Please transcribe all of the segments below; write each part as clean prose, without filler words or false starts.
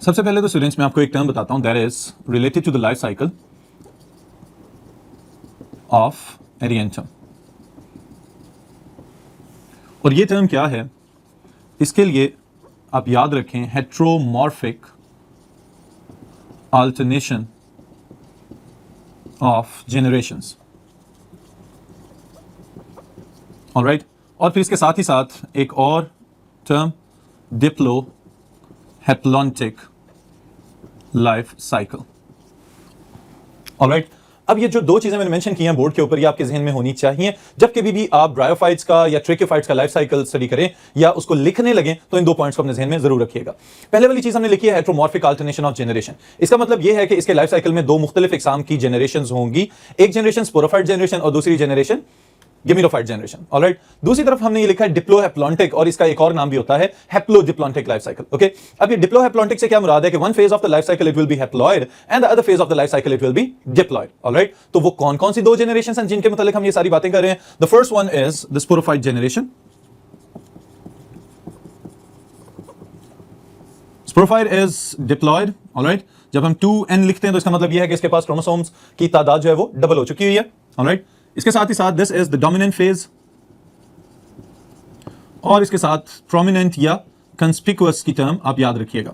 सबसे पहले तो स्टूडेंट्स मैं आपको एक टर्म बताता हूं that is related to the life cycle of Adiantum. और ये टर्म क्या है, इसके लिए आप याद रखें heteromorphic alternation of generations. Alright, और फिर इसके साथ ही साथ एक और term Diplo haplontic life cycle. Alright, अब ये जो दो चीजें मैंने मेंशन की हैं बोर्ड के ऊपर, ये आपके जहन में होनी चाहिए जब कभी भी आप ब्रायोफाइट्स का या ट्रेकोफाइट्स का लाइफ साइकिल स्टडी करें या उसको लिखने लगे तो इन दो पॉइंट्स को अपने जहन में जरूर रखिएगा। पहले वाली चीज हमने लिखी है हेट्रोमॉर्फिक अल्टरनेशन ऑफ जनरेशन। इसका मतलब यह है कि इसके लाइफ साइकिल में दो मुख्तलिफ इकसाम की जनरेशंस होंगी, एक जनरेशन स्पोरोफाइट जनरेशन और दूसरी जनरेशन गेमिटोफाइट जनरेशन। ऑलराइट, दूसरी तरफ हमने ये लिखा है डिप्लोहैप्लॉन्टिक, और इसका एक और नाम भी होता है हैप्लोडिप्लॉन्टिक लाइफ साइकिल। ओके, अब ये डिप्लोहैप्लॉन्टिक से क्या मुराद है कि one phase of the life cycle it will B haploid and the other phase of the life cycle it will B diploid. Alright, तो वो कौन कौन सी दो जनरेशंस हैं जिनके मतलब हम ये सारी बातें कर रहे हैं। The first one is the sporophyte generation. Sporophyte is diploid. Alright, जब हम 2n लिखते हैं तो इसका मतलब यह है कि इसके पास क्रोमोसोम्स की तादाद जो है वो डबल हो चुकी हुई है। ऑलराइट, इसके साथ ही साथ this is the dominant phase, और इसके साथ प्रोमिनेंट या कंस्पिकुअस की टर्म आप याद रखिएगा।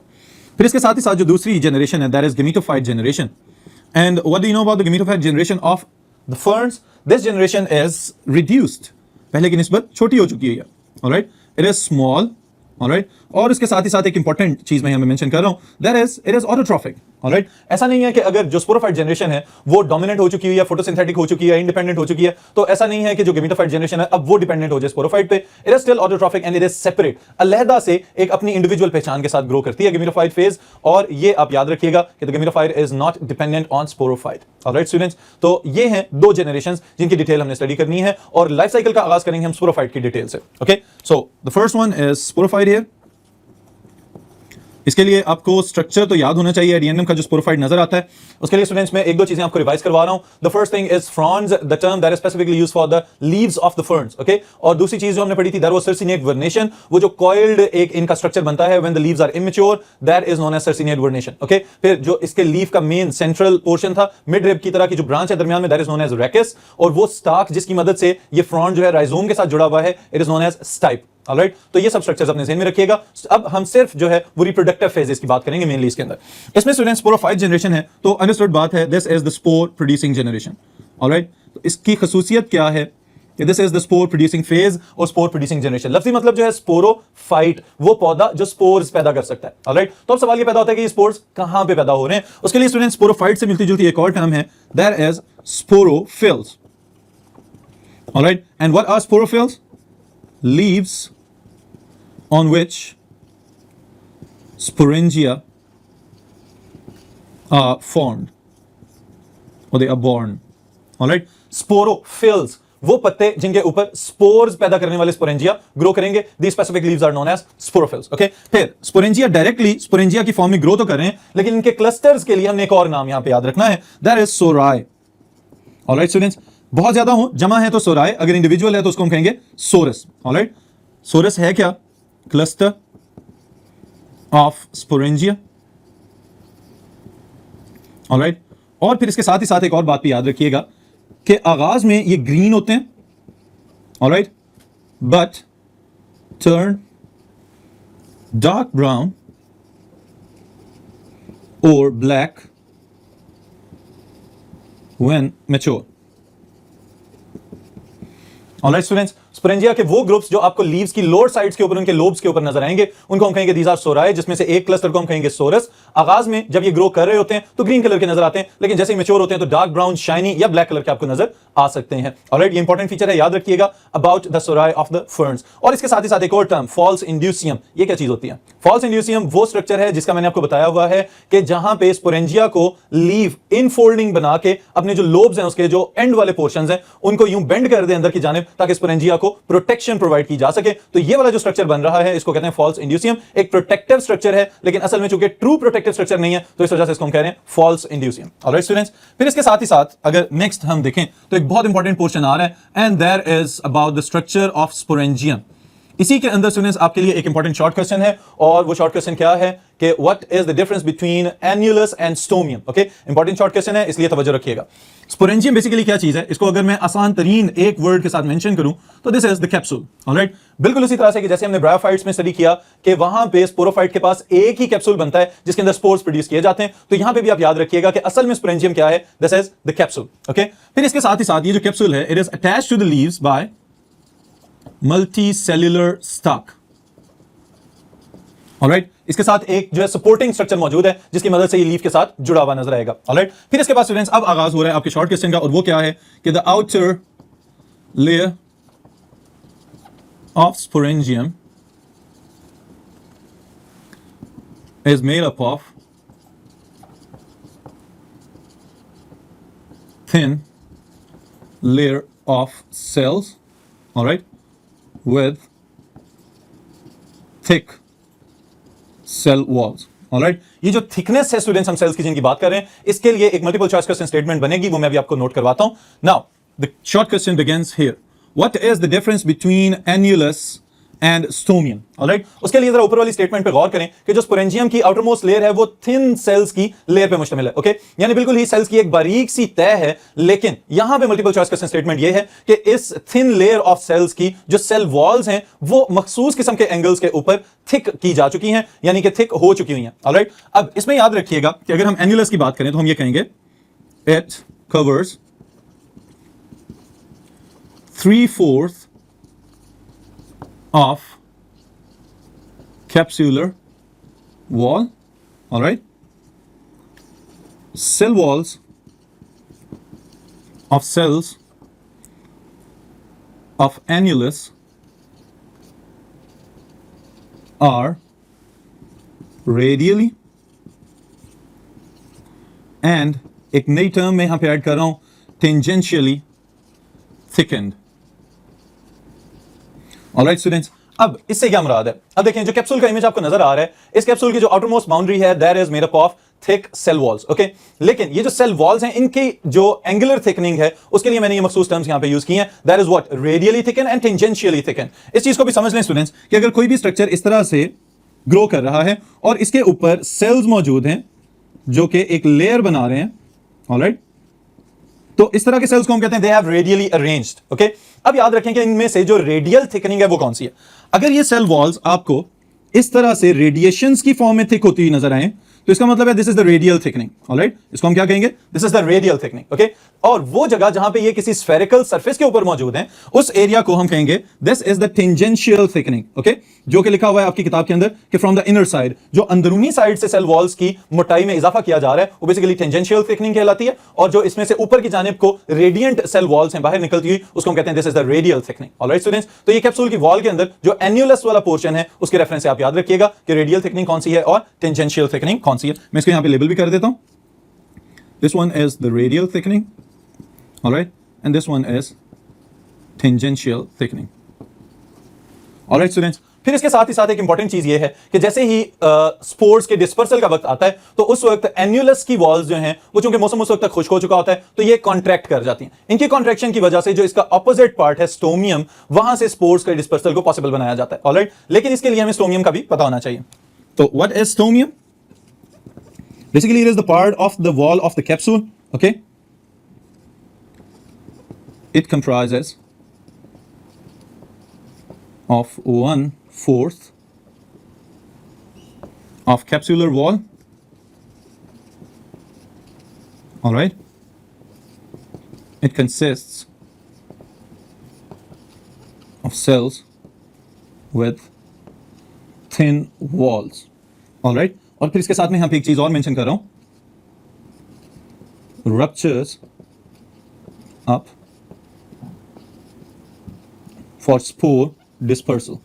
फिर इसके साथ ही साथ जो दूसरी जनरेशन है that is gametophyte generation. And what do you know about the gametophyte generation of the ferns? This generation is reduced, पहले की निस्बत छोटी हो चुकी है। Alright, it is small. Alright, और इसके साथ ही साथ एक इंपॉर्टेंट चीज मैं यहां मेंशन कर रहा हूं that is it is autotrophic. Alright, ऐसा नहीं है कि अगर जो स्पोरोफाइट जनरेशन है वो डोमिनेंट हो चुकी है या फोटोसिंथेटिक हो चुकी है, इंडिपेंडेंट हो चुकी है, तो ऐसा नहीं है कि जो गेमिटोफाइट जनरेशन है अब वो डिपेंडेंट हो जाए स्पोरोफाइट पे। It is still autotrophic and it is separate, अलहदा से एक अपनी इंडिविजुअल पहचान के साथ ग्रो करती है गेमिटोफाइट फेज। और ये आप याद रखिएगा कि the gametophyte is not dependent on sporophyte. Alright students, तो ये हैं दो जनरेशंस जिनकी डिटेल हमने स्टडी करनी है, और लाइफ साइकिल का आगाज करेंगे हम स्पोरोफाइट की डिटेल से। Okay, so the first one is sporophyte here. इसके लिए आपको स्ट्रक्चर तो याद होना चाहिए एडिएंडम का जो स्पोरोफाइट नजर आता है। उसके लिए स्टूडेंट्स मैं एक दो चीजें आपको रिवाइज करवा रहा हूं। The first thing is Fronx, the term that is specifically used for the leaves of the ferns. Okay, और दूसरी चीज जो हमने पढ़ी थी दैट वाज सर्सिनेट वर्नेशन, वो जो कॉइल्ड एक इनका स्ट्रक्चर बनता है when the leaves are immature, that is known as circinate vernation. Okay, फिर जो इसके लीफ का मेन सेंट्रल पोर्शन था मिड रिब की तरह की जो ब्रांच है दरमियान में, that is known as rachis, और वो स्टार्क जिसकी मदद से ये फ्रॉन्ट जो है राइजोम के साथ जुड़ा हुआ है, it is known as stipe. Alright, तो ये सब स्ट्रक्चर्स अपने ज़हन में रखिएगा। अब हम सिर्फ जो है वो रिप्रोडक्टिव फेजेस की बात करेंगे मेनली इसके अंदर। इसमें स्टूडेंट्स स्पोरोफाइट जनरेशन है तो अंडरस्टूड बात है this is the spore producing generation. Alright, तो इसकी खसूसियत क्या है कि this is the spore producing phase और स्पोर प्रोड्यूसिंग जनरेशन। लफ्जी मतलब जो है स्पोरोफाइट, वो पौधा जो स्पोर्स पैदा कर सकता है। ऑलराइट, तो अब सवाल ये पैदा होता है कि ये स्पोर्स कहां पे पैदा हो रहे हैं। उसके लिए स्टूडेंट्स स्पोरोफाइट से मिलती जुलती एक और टर्म है that is sporophylls. Alright, and what are sporophylls? Leaves on which sporangia are formed or they are born. All right, sporophylls वो पत्ते जिनके ऊपर स्पोर्स पैदा करने वाले स्पोरेंजिया ग्रो करेंगे। These specific leaves are known as sporophylls. Okay, फिर sporangia directly sporangia की फॉर्म में ग्रो तो कर रहे हैं, लेकिन इनके क्लस्टर्स के लिए हमने एक और नाम यहां पे याद रखना है दैट इज सोराई। ऑलराइट स्टूडेंट्स, बहुत ज्यादा हो जमा है तो सोराई, अगर इंडिविजुअल है तो उसको हम कहेंगे सोरस। ऑलराइट, सोरस है क्या? Cluster of sporangia. ऑलराइट, और फिर इसके साथ ही साथ एक और बात भी याद रखिएगा कि आगाज में ये ग्रीन होते हैं। Alright, but turn dark brown और black when mature. Alright students, sporangia के वो ग्रुप्स जो आपको लीव्स की लोअर साइड्स के ऊपर, उनके लोब्स के ऊपर नजर आएंगे, उनको हम कहेंगे दीज आर सोराई, जिसमें से एक क्लस्टर को हम कहेंगे सोरस। आगाज में जब ये ग्रो कर रहे होते हैं तो ग्रीन कलर के नजर आते हैं, लेकिन जैसे ही मैच्योर होते हैं तो डार्क ब्राउन, शाइनी या ब्लैक कलर के आपको नजर आ सकते हैं। ऑलराइट, ये इंपॉर्टेंट फीचर है, याद रखिएगा about the सोराई of the ferns. और इसके साथ ही साथ एक और टर्म फॉल्स इंड्यूसियम। ये क्या चीज होती है? फॉल्स इंड्यूसियम वो स्ट्रक्चर है जिसका मैंने आपको बताया हुआ है कि जहां पे स्पोरेंजिया को लीव इनफोल्डिंग बना के अपने जो लोब्स हैं उसके जो एंड वाले पोर्शंस हैं उनको यूं बेंड कर दे अंदर की जानिब, ताकि स्पोरेंजिया को प्रोटेक्शन प्रोवाइड की जा सके। तो ये वाला जो स्ट्रक्चर बन रहा है इसको कहते हैं फॉल्स इंड्यूसियम। एक प्रोटेक्टिव स्ट्रक्चर है, लेकिन असल में चूंकि ट्रू प्रोटेक्टिव स्ट्रक्चर नहीं है तो इस वजह से इसको हम कह रहे हैं फॉल्स इंड्यूसियम। ऑलराइट स्टूडेंट्स, फिर इसके साथ ही साथ अगर नेक्स्ट हम देखें तो एक बहुत इंपॉर्टेंट पोर्शन आ रहा है and there is about the structure of sporangium. इसी के अंदर स्टूडेंट्स आपके लिए एक इंपॉर्टेंट शॉर्ट क्वेश्चन है और वो शॉर्ट क्वेश्चन क्या है कि what is the difference between annulus and stomium. Okay, important short question है, इसलिए तवज्जो रखिएगा। स्पोरेंजियम बेसिकली क्या चीज है, इसको अगर मैं आसान तरीन एक वर्ड के साथ मेंशन करूं तो this is the capsule. Alright, बिल्कुल उसी तरह से कि जैसे हमने ब्रायोफाइट्स में स्टडी किया कि वहां पे स्पोरोफाइट के पास एक ही कैप्सूल बनता है जिसके अंदर स्पोर्स प्रोड्यूस किए जाते हैं, तो यहां पे भी आप याद रखिएगा कि असल में स्पोरेंजियम क्या है, this is the capsule. Okay, फिर इसके साथ ही साथ ये जो कैप्सूल है, it is attached to the leaves by multicellular stalk. Alright, इसके साथ एक जो है सपोर्टिंग स्ट्रक्चर मौजूद है जिसकी मदद से ये लीफ के साथ जुड़ा हुआ नजर आएगा। ऑलराइट, फिर इसके बाद स्टूडेंट्स अब आगाज हो रहा है आपके शॉर्ट क्वेश्चन का, और वो क्या है कि the outer layer of sporangium is made up of thin layer of cells, alright, with thick cell walls. Alright, ये जो थिकनेस है स्टूडेंट्स हम सेल्स की जिनकी बात कर रहे हैं, इसके लिए एक मल्टीपल चॉइस क्वेश्चन स्टेटमेंट बनेगी, वो मैं भी आपको नोट करवाता हूं। Now the short question begins here, what is the difference between annulus and stomium. Alright, उसके लिए जरा ऊपर वाली स्टेटमेंट पे गौर करें कि जो स्पोरेंजियम की आउटर मोस्ट लेयर है वो थिन सेल्स की लेयर पे मुश्तमिल है। ओके, यानी बिल्कुल ही सेल्स की एक बारीक सी तह है, लेकिन यहां पे मल्टीपल चॉइस क्वेश्चन स्टेटमेंट ये है कि इस थिन लेयर ऑफ सेल्स की जो सेल वॉल्स हैं वो मखसूस किस्म के एंगल्स के ऊपर थिक की जा चुकी हैं, यानी कि थिक हो चुकी हुई हैं। ऑलराइट, अब इसमें याद रखिएगा कि अगर हम एन्युलस की बात करें तो हम ये कहेंगे it covers 3/4 of capsular wall. All right, cell walls of cells of annulus are radially and एक नई टर्म में यहां पे ऐड कर रहा हूं tangentially thickened. ऑलराइट स्टूडेंट्स, अब इससे क्या मुराद है, अब देखें जो कैप्सूल का इमेज आपको नजर आ रहा है, इस कैप्सूल की जो आउटर मोस्ट बाउंड्री है that is made up of thick cell walls. Okay, लेकिन ये जो सेल वॉल्स हैं इनकी जो एंगुलर थिकनिंग है उसके लिए मैंने ये मखसूस टर्म्स यहां पे यूज की हैं, that is what, radially thicken and tangentially thicken. इस चीज को भी समझ लें स्टूडेंट्स कि अगर कोई भी स्ट्रक्चर इस तरह से ग्रो कर रहा है और इसके ऊपर सेल्स मौजूद हैं जो कि एक लेयर बना रहे हैं, ऑलराइट, तो इस तरह के सेल्स को हम कहते हैं they have radially arranged. Okay, अब याद रखें कि इनमें से जो रेडियल थिकनिंग है वो कौन सी है। अगर ये सेल वॉल्स आपको इस तरह से रेडिएशंस की फॉर्म में थिक होती हुई नजर आए तो इसका मतलब है this is the radial thickening. Alright, इसको हम क्या कहेंगे, this is the radial thickening. Okay, और वो जगह जहां पे ये किसी स्फेरिकल सरफेस के ऊपर मौजूद हैं उस एरिया को हम कहेंगे this is the tangential thickening. Okay, जो कि लिखा हुआ है आपकी किताब के अंदर कि फ्रॉम द इनर साइड, जो अंदरूनी साइड से सेल वॉल्स की मोटाई में इजाफा किया जा रहा है वो बेसिकली टेंजेंशियल थिकनिंग कहलाती है, और जो इसमें से ऊपर की जानिब को रेडिएंट सेल वॉल्स हैं बाहर निकलती हुई उसको हम कहते हैं this is the radial thickening. Alright students, तो ये कैप्सूल की वॉल के अंदर जो एन्युलस वाला पोर्शन है उसके रेफरेंस से आप याद रखिएगा कि रेडियल थिकनिंग कौन सी है और टेंजेंशियल थिकनिंग कौन सी है। मैं इसको यहां पे लेबल भी कर देता हूं, this one is the radial thickening, alright, and this one is tangential thickening. Alright students, फिर इसके साथ ही साथ एक इंपॉर्टेंट चीज ये है कि जैसे ही स्पोर्स के डिस्पर्सल का वक्त आता है तो उस वक्त एन्युलस की वॉल्स जो हैं वो चूंकि मौसम उस वक्त तक खुश्क हो चुका होता है तो ये कॉन्ट्रैक्ट कर जाती हैं। इनकी कॉन्ट्रैक्शन की वजह से जो इसका ऑपोजिट पार्ट है स्टोमियम, वहां से स्पोर्स के डिस्पर्सल को पॉसिबल बनाया जाता है। ऑलराइट, लेकिन इसके लिए हमें स्टोमियम का भी पता होना चाहिए। तो what is stomium? Basically it is the part of the wall of the capsule. Okay, it comprises of 1/4 of capsular wall. All right, it consists of cells with thin walls. All right, और फिर इसके साथ में यहाँ पे एक चीज और मेंशन कर रहा हूं, ruptures up for spore dispersal.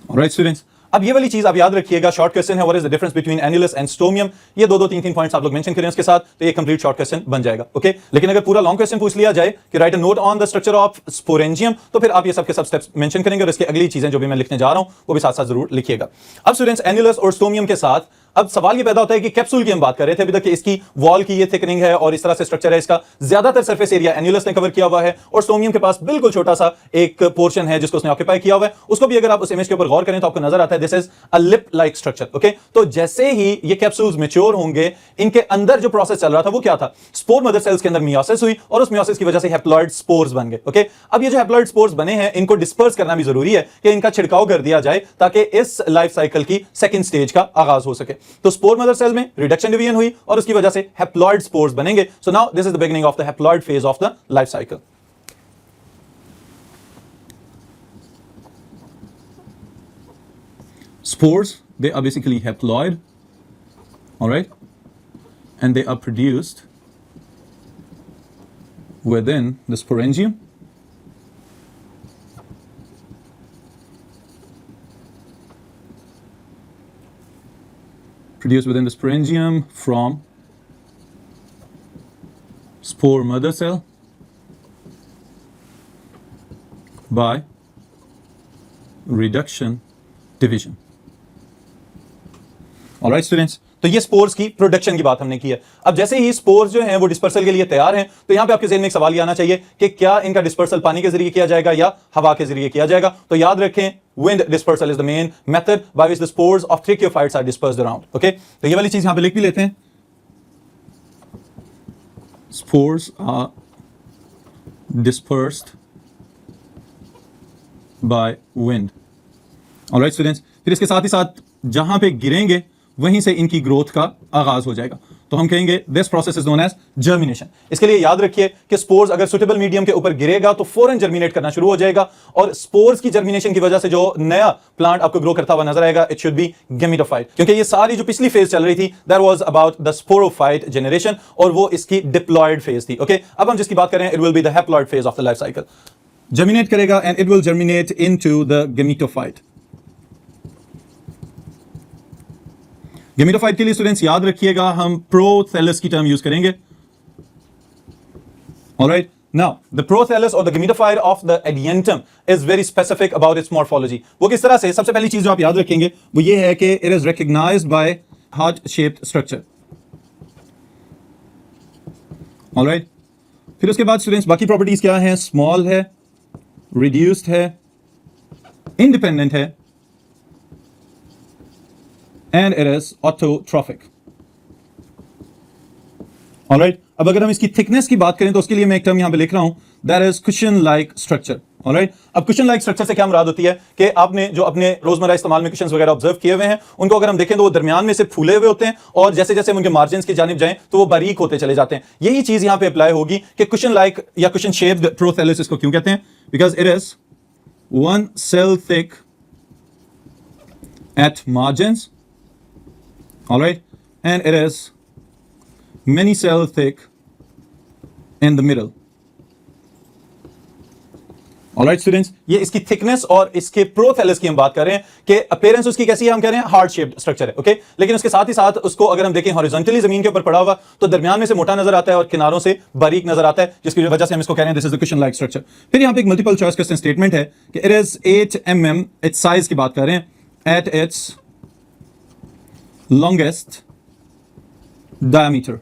Alright students, अब ये वाली चीज आप याद रखिएगा, शॉर्ट क्वेश्चन है what is the difference between annulus and stomium. ये दो तीन पॉइंट्स आप लोग मेंशन करें उसके साथ तो ये कंप्लीट शॉर्ट क्वेश्चन बन जाएगा। ओके, लेकिन अगर पूरा लॉन्ग क्वेश्चन पूछ लिया जाए कि right a note on the structure of sporangium तो फिर आप ये सब के सब स्टेप्स मेंशन करेंगे और इसकी अगली चीजें जो भी मैं लिखने जा रहा हूं वो भी साथ साथ जरूर लिखिएगा। अब स्टूडेंट्स, एन्युलस और स्टोमियम के साथ अब सवाल ये पैदा होता है कि कैप्सूल की हम बात कर रहे थे अभी तक कि इसकी वॉल की ये थिकनिंग है और इस तरह से स्ट्रक्चर है, इसका ज्यादातर सरफेस एरिया एन्युलस ने कवर किया हुआ है और स्टोमियम के पास बिल्कुल छोटा सा एक पोर्शन है जिसको उसने ऑक्यूपाई किया हुआ है। उसको भी अगर आप उस इमेज के ऊपर गौर करें तो आपको नजर आता है this is a lip like structure. Okay, तो जैसे ही ये कैप्सूल्स मैच्योर होंगे, इनके अंदर जो प्रोसेस चल रहा था वो क्या था, स्पोर मदर सेल्स के अंदर मियोसिस हुई और उस मियोसिस की वजह से हैप्लॉइड स्पोर्स बन गए। ओके, अब ये जो हैप्लॉइड स्पोर्स बने हैं इनको डिस्पर्स करना भी जरूरी है कि इनका छिड़काव कर दिया जाए ताकि इस लाइफ साइकिल की सेकंड स्टेज का आगाज हो सके। तो स्पोर मदर सेल में रिडक्शन डिवीजन हुई और उसकी वजह से हैप्लॉइड स्पोर्स बनेंगे। So now this is the beginning of the haploid phase of the life cycle. Spores, they are basically haploid, all right, and they are produced within the sporangium. Produced within the sporangium from spore mother cell by reduction division. Alright students, तो ये spores की production की बात हमने की है। अब जैसे ही स्पोर्स जो हैं वो डिस्पर्सल के लिए तैयार हैं, तो यहां पे आपके ज़हन में एक सवाल ये आना चाहिए कि क्या इनका डिस्पर्सल पानी के जरिए किया जाएगा या हवा के जरिए किया जाएगा। तो याद रखें, wind dispersal is the main method by which the spores of trichophytes are dispersed around. Okay, तो ये वाली चीज यहां पे लिख भी लेते हैं, spores are dispersed by wind. Alright students, फिर इसके साथ ही साथ जहां पे गिरेंगे वहीं से इनकी ग्रोथ का आगाज हो जाएगा। तो हम कहेंगे this process is known as germination. इसके लिए याद रखिए कि स्पोर्स अगर सुटेबल मीडियम के ऊपर गिरेगा तो फौरन जर्मिनेट करना शुरू हो जाएगा और स्पोर्स की जर्मिनेशन की वजह से जो नया प्लांट आपको ग्रो करता हुआ नजर आएगा, इट शुड बी गेमिटोफाइट, क्योंकि ये सारी जो पिछली फेज चल रही थी that was about the sporophyte generation और वो इसकी डिप्लॉयड फेज थी। ओके, अब हम जिसकी बात करें it will be the haploid phase of the life cycle. Germinate करेगा and it will germinate into the gametophyte. Gametophyte के लिए स्टूडेंट्स याद रखिएगा हम प्रोथैलस की टर्म यूज करेंगे। ऑलराइट, नाउ द प्रोथैलस और the gametophyte of the Adiantum is very specific about its morphology. वो किस तरह से, सबसे पहली चीज जो आप याद रखेंगे वो ये है कि it is recognised by heart shaped structure. Alright, फिर उसके बाद स्टूडेंट्स बाकी प्रॉपर्टीज क्या हैं, स्मॉल है, रिड्यूस्ड है, इंडिपेंडेंट है and it is autotrophic. Alright, अब अगर हम इसकी थिकनेस की बात करें तो उसके लिए मैं एक टर्म यहां पे लिख रहा हूं, that is cushion like structure. Alright, अब cushion like structure से क्या मुराद होती है कि आपने जो अपने रोजमर्रा इस्तेमाल में कुशन्स वगैरह ऑब्जर्व किए हुए हैं उनको अगर हम देखें तो वो दरमियान में से फूले हुए होते हैं और जैसे जैसे उनके मार्जिन की जानिब जाएं तो वो बारीक होते चले जाते हैं। यही चीज यहां पे अप्लाई होगी कि cushion like या cushion shaped प्रोथैलस इसको क्यों कहते हैं, because it is one cell thick at margins. All right, and it is many cell thick in the middle. All right students, ये इसकी थिकनेस और इसके प्रोथैलस की हम बात कर रहे हैं कि अपीयरेंस उसकी कैसी है, हम कह रहे हैं हार्ट शेप्ड स्ट्रक्चर है। ओके, लेकिन उसके साथ ही साथ उसको अगर हम देखें हॉरिजॉन्टली जमीन के ऊपर पड़ा हुआ तो दरमियान में से मोटा नजर आता है और किनारों से बारीक नजर आता है, जिसकी वजह से हम इसको कह रहे हैं this is the cushion like structure. फिर यहाँ पे एक मल्टीपल चॉइस क्वेश्चन स्टेटमेंट है कि it is 8 mm, it's size की बात कर रहे हैं, at its longest diameter.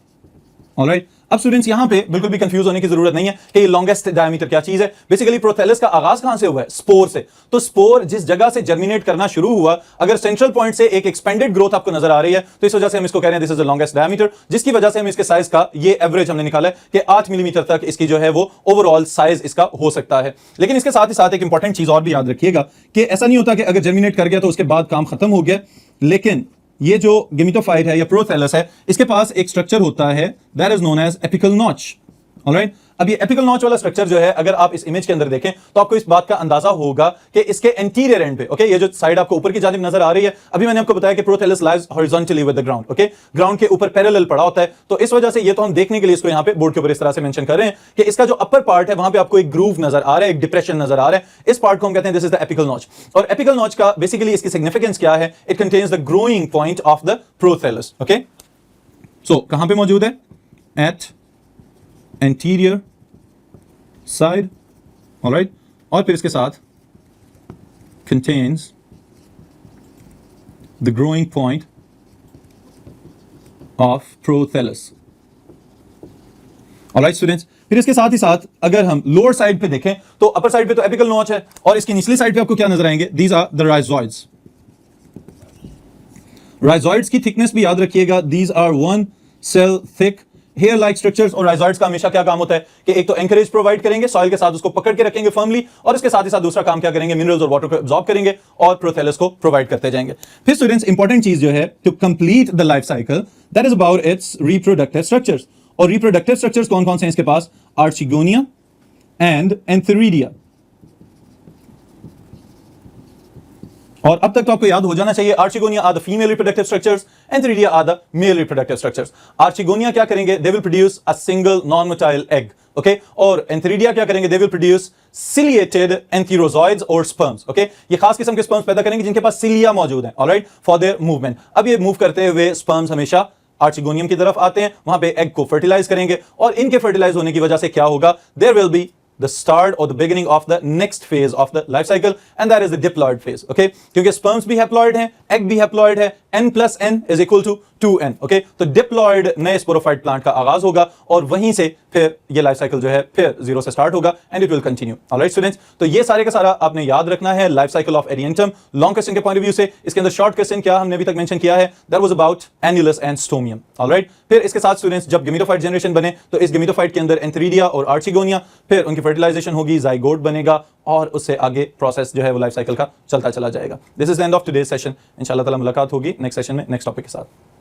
All right, अब स्टूडेंट्स यहां पे बिल्कुल भी कंफ्यूज होने की जरूरत नहीं है कि ये लॉन्गेस्ट डायमीटर क्या चीज है। बेसिकली प्रोथैलस का आगाज कहां से हुआ है, स्पोर से। तो स्पोर जिस जगह से जर्मिनेट करना शुरू हुआ, अगर सेंट्रल पॉइंट से एक एक्सपेंडेड ग्रोथ आपको नजर आ रही है तो इस वजह से हम इसको कह रहे हैं this is the longest diameter, जिसकी वजह से हम इसके साइज का ये एवरेज हमने निकाला है कि 8 मिलीमीटर तक इसकी जो है वो ओवरऑल साइज इसका हो सकता है। लेकिन इसके साथ ही साथ एक इंपॉर्टेंट चीज और भी याद रखिएगा कि ऐसा नहीं होता कि अगर जर्मिनेट कर गया तो उसके बाद काम खत्म हो गया, लेकिन ये जो गेमिटोफाइट है या प्रोथैलस है इसके पास एक स्ट्रक्चर होता है that is known as apical notch. Alright, अब ये एपिकल नॉच वाला स्ट्रक्चर जो है अगर आप इस इमेज के अंदर देखें तो आपको इस बात का अंदाजा होगा कि इसके एंटीरियर एंड पे, ओके, ये जो साइड आपको ऊपर की जानिब नजर आ रही है, अभी मैंने आपको बताया कि prothallus lies horizontally with the ground. Okay, ground के ऊपर पैरेलल पड़ा होता है, तो इस वजह से ये तो हम देखने के लिए इसको यहां पे बोर्ड के ऊपर इस तरह से मेंशन कर रहे हैं कि इसका जो अपर पार्ट है वहां पे आपको एक ग्रूव नजर आ रहा है, एक डिप्रेशन नजर आ रहा है, इस पार्ट को हम कहते हैं this is the apical notch. और एपिकल नॉच का बेसिकली इसकी सिग्निफिकेंस क्या है, it contains the growing point of the prothallus. Okay, so कहां पे मौजूद है, एट एंटीरियर साइड। ऑलराइट, और फिर इसके साथ contains the growing point of prothallus. Alright students, फिर इसके साथ ही साथ अगर हम लोअर साइड पे देखें तो अपर साइड पे तो एपिकल नॉच है और इसकी निचली साइड पे आपको क्या नजर आएंगे? These are the rhizoids. Rhizoids की थिकनेस भी याद रखिएगा, these are 1 cell thick hair like structures. और राइजॉइड्स का हमेशा क्या काम होता है कि एक तो एंकरेज प्रोवाइड करेंगे, सॉइल के साथ उसको पकड़ के रखेंगे फर्मली, और इसके साथ ही साथ दूसरा काम क्या करेंगे? मिनरल्स और वाटर को एब्जॉर्ब करेंगे और प्रोथेलस को प्रोवाइड करते जाएंगे। फिर स्टूडेंट्स, इंपॉर्टेंट चीज जो है to complete the life cycle, that is about its reproductive structures. और रिप्रोडक्टिव स्ट्रक्चर्स कौन कौन से हैं इसके पास? Archegonia and antheridia. और अब तक तो आपको याद हो जाना चाहिए, archegonia are the female reproductive structures, antheridia are the male reproductive structures. Archegonia क्या करेंगे? They will produce a single non motile egg, okay. और एंथेरिडिया क्या करेंगे? They will produce ciliated antherozoids और स्पर्म्स, ओके। ये खास किस्म के स्पर्म्स पैदा करेंगे जिनके पास सिलिया मौजूद है, ऑलराइट, फॉर देयर मूवमेंट। अब ये मूव करते हुए स्पर्म्स हमेशा आर्चिगोनियम की तरफ आते हैं, वहां पे एग को फर्टिलाइज करेंगे, और इनके फर्टिलाइज होने की वजह से क्या होगा? There will be the start or the beginning of the next phase of the life cycle, and that is the diploid phase, okay। क्योंकि sperms भी haploid हैं, egg भी haploid है, n plus n is equal to 2n, okay। तो diploid नए sporophyte plant का आगाज होगा और वहीं से फिर ये लाइफ साइकिल जो है फिर 0 से स्टार्ट होगा and it will continue. Alright students, तो ये सारे का सारा आपने याद रखना है life cycle of Adiantum. Long question के पॉइंट ऑफ व्यू से इसके अंदर शॉर्ट क्वेश्चन क्या हमने अभी तक मेंशन किया है? That was about annulus and stomium, alright. फिर इसके साथ स्टूडेंट्स, जब गेमेटोफाइट जनरेशन बने तो इस गेमेटोफाइट के अंदर एंथेरिडिया और आर्चिगोनिया, फिर उनकी फर्टिलाइजेशन होगी, जाइगोट बनेगा, और उससे आगे प्रोसेस जो है वो लाइफ साइकिल का चलता चला जाएगा। This is the end of today's session. इंशाल्लाह ताला मुलाकात होगी नेक्स्ट सेशन में नेक्स्ट टॉपिक के साथ।